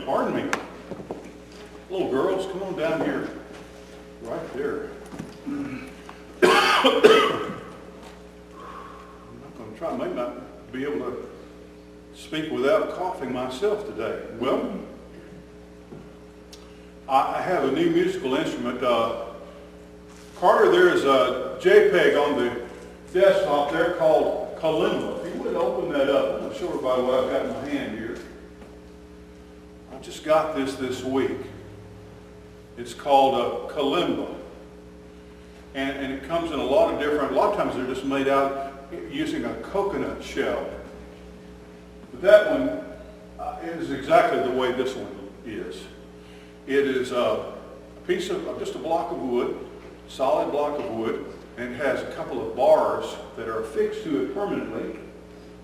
pardon me. Little girls, come on down here. Right there. I'm going to try, I may not be able to speak without coughing myself today. Well, I have a new musical instrument. Carter, there's a JPEG on the desktop there called Kalimba. If you would open that up, I'm going to show everybody what I've got in my hand here. I just got this week. It's called Kalimba. And it comes in a lot of times they're just made out using a coconut shell. But that one is exactly the way this one is. It is a piece of, just a block of wood, solid block of wood, and it has a couple of bars that are affixed to it permanently,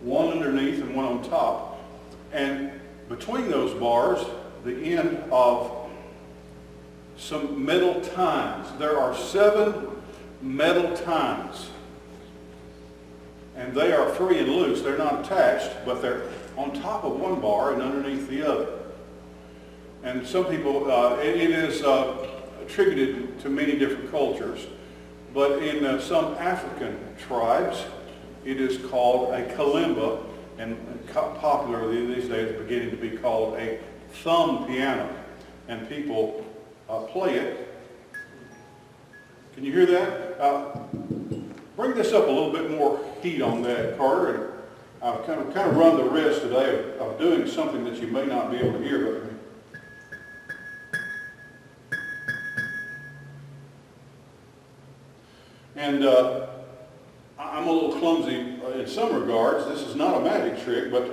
one underneath and one on top. And between those bars, the end of some metal tines. There are 7 metal tines. And they are free and loose. They're not attached, but they're on top of one bar and underneath the other. And some people, it is attributed to many different cultures, but in some African tribes, it is called a kalimba, and popularly these days beginning to be called a thumb piano. And people play it. Can you hear that? Bring this up a little bit more heat on that, Carter. And I've kind of run the risk today of doing something that you may not be able to hear with me. And I'm a little clumsy in some regards. This is not a magic trick, but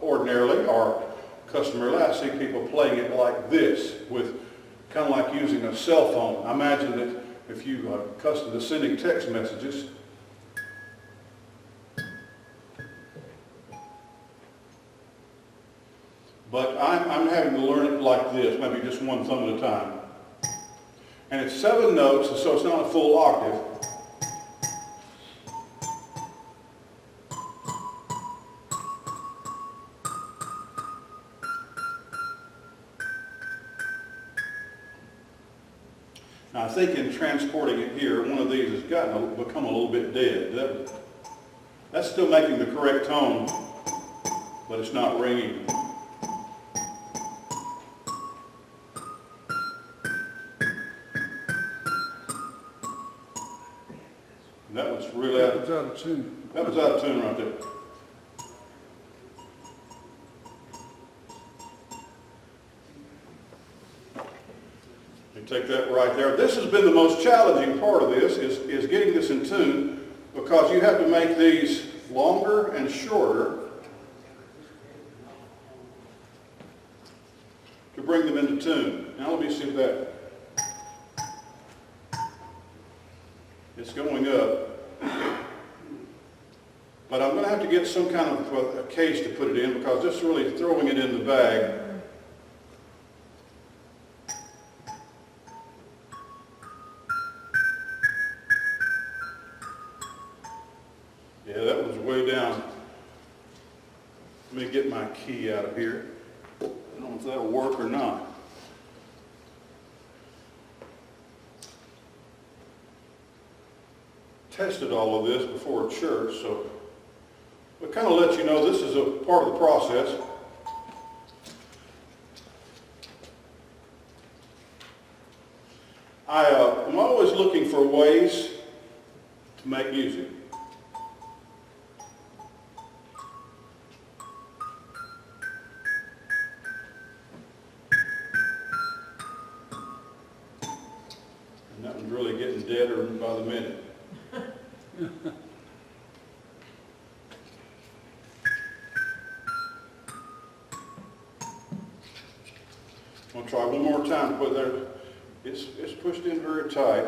ordinarily or customarily, I see people playing it like this, with kind of like using a cell phone. I imagine that if you are accustomed to sending text messages, but I'm having to learn it like this, maybe just one thumb at a time. And it's 7 notes, and so it's not a full octave. Now I think in transporting it here, one of these has become a little bit dead. That's still making the correct tone, but it's not ringing. And that was really out of tune. That was out of tune right there. Take that right there. This has been the most challenging part of this, is getting this in tune, because you have to make these longer and shorter to bring them into tune. Now let me see if that, it's going up. But I'm going to have to get some kind of a case to put it in, because just really throwing it in the bag, yeah, that was way down. Let me get my key out of here. I don't know if that'll work or not. Tested all of this before church, so we kind of let you know this is a part of the process. I'm always looking for ways to make music. And that one's really getting deader by the minute. I'll try one more time to put there. It's pushed in very tight.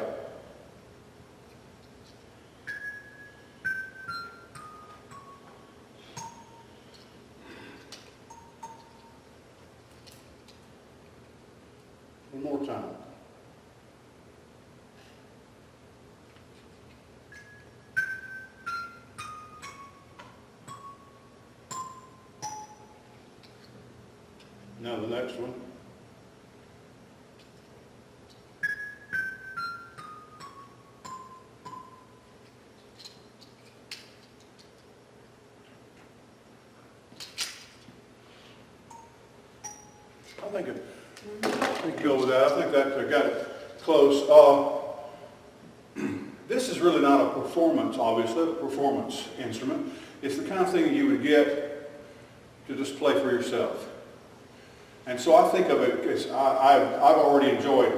One more time. Now the next one. I think go with that. I think that got it close. This is really not a performance, obviously, a performance instrument. It's the kind of thing that you would get to just play for yourself. And so I think of it as I've already enjoyed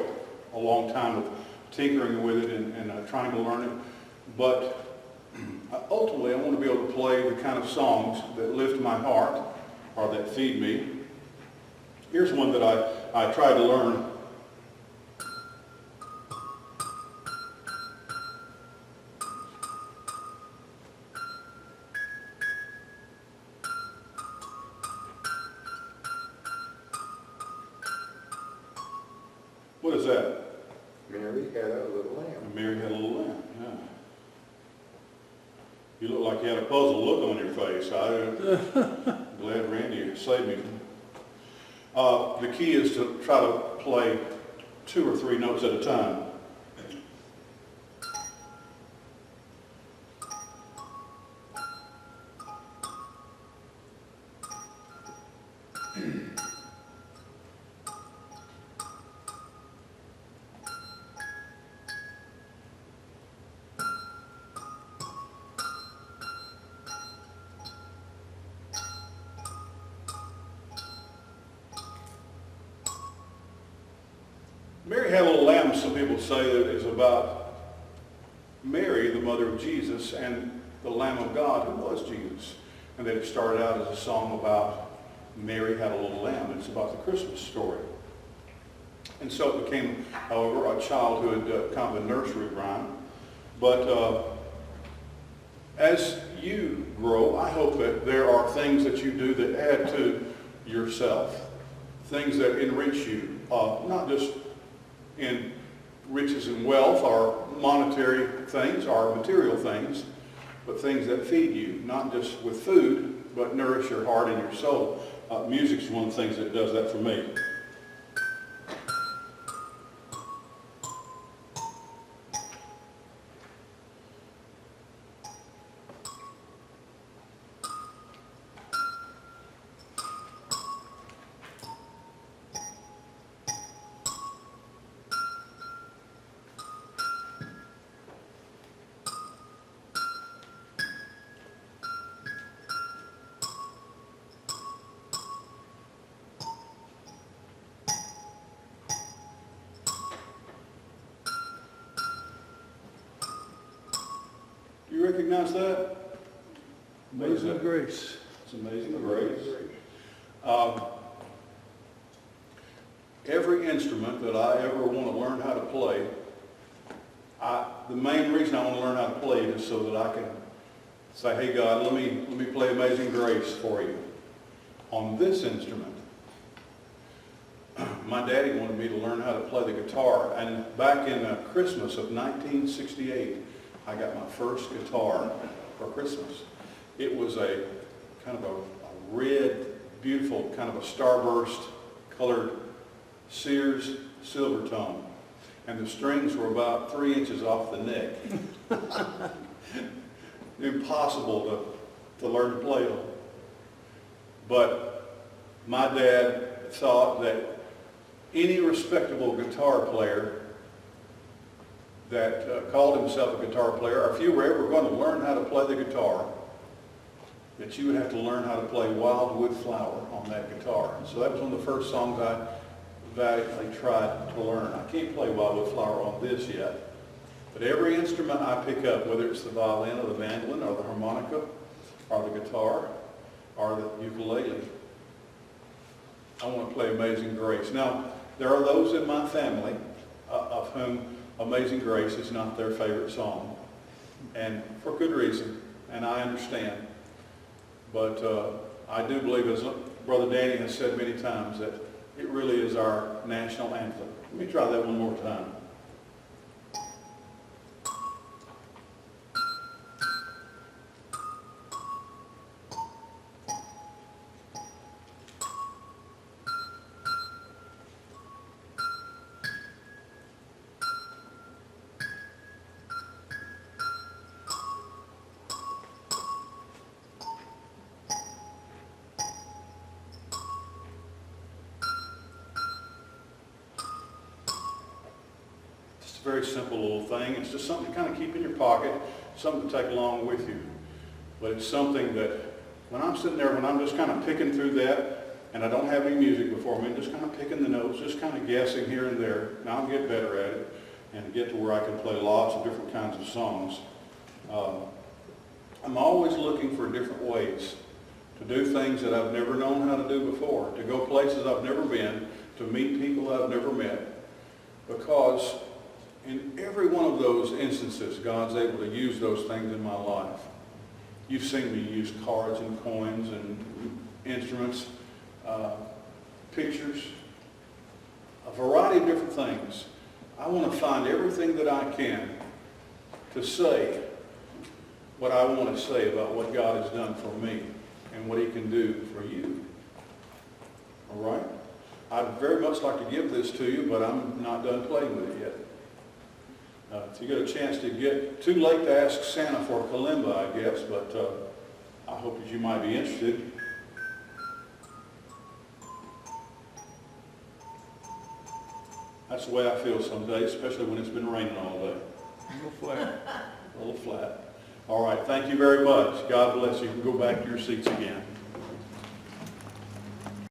a long time of tinkering with it and trying to learn it. But ultimately, I want to be able to play the kind of songs that lift my heart or that feed me. Here's one that I tried to learn. What is that? Mary had a little lamb. Mary had a little lamb, yeah. You look like you had a puzzled look on your face. I'm glad Randy saved me. The key is to try to play 2 or 3 notes at a time. Mary Had a Little Lamb, some people say that is about Mary, the mother of Jesus, and the Lamb of God, who was Jesus. And that it started out as a song about Mary had a little lamb. It's about the Christmas story. And so it became, however, a childhood kind of a nursery rhyme. But as you grow, I hope that there are things that you do that add to yourself, things that enrich you, not just in riches and wealth or monetary things or material things, but things that feed you, not just with food, but nourish your heart and your soul. Music's one of the things that does that for me. You recognize that? Amazing Grace. It's Amazing Grace. Every instrument that I ever want to learn how to play, the main reason I want to learn how to play it is so that I can say, hey God, let me play Amazing Grace for you. On this instrument, my daddy wanted me to learn how to play the guitar, and back in Christmas of 1968, I got my first guitar for Christmas. It was a kind of a red, beautiful, kind of a starburst colored Sears silver tone. And the strings were about 3 inches off the neck. Impossible to learn to play them. But my dad thought that any respectable guitar player that called himself a guitar player, or if you were ever going to learn how to play the guitar, that you would have to learn how to play Wildwood Flower on that guitar. And so that was one of the first songs I valiantly tried to learn. I can't play Wildwood Flower on this yet, but every instrument I pick up, whether it's the violin or the mandolin or the harmonica or the guitar or the ukulele, I want to play Amazing Grace. Now, there are those in my family of whom Amazing Grace is not their favorite song, and for good reason, and I understand. But I do believe, as Brother Danny has said many times, that it really is our national anthem. Let me try that one more time. a very simple little thing. It's just something to kind of keep in your pocket, something to take along with you. But it's something that when I'm sitting there, when I'm just kind of picking through that, and I don't have any music before me, just kind of picking the notes, just kind of guessing here and there, and I'll get better at it and get to where I can play lots of different kinds of songs. I'm always looking for different ways to do things that I've never known how to do before, to go places I've never been, to meet people I've never met, because in every one of those instances, God's able to use those things in my life. You've seen me use cards and coins and instruments, pictures, a variety of different things. I want to find everything that I can to say what I want to say about what God has done for me and what He can do for you. All right? I'd very much like to give this to you, but I'm not done playing with it yet. If you get a chance to get, too late to ask Santa for Kalimba, I guess, but I hope that you might be interested. That's the way I feel some days, especially when it's been raining all day. A little flat. A little flat. All right, thank you very much. God bless you. You can go back to your seats again.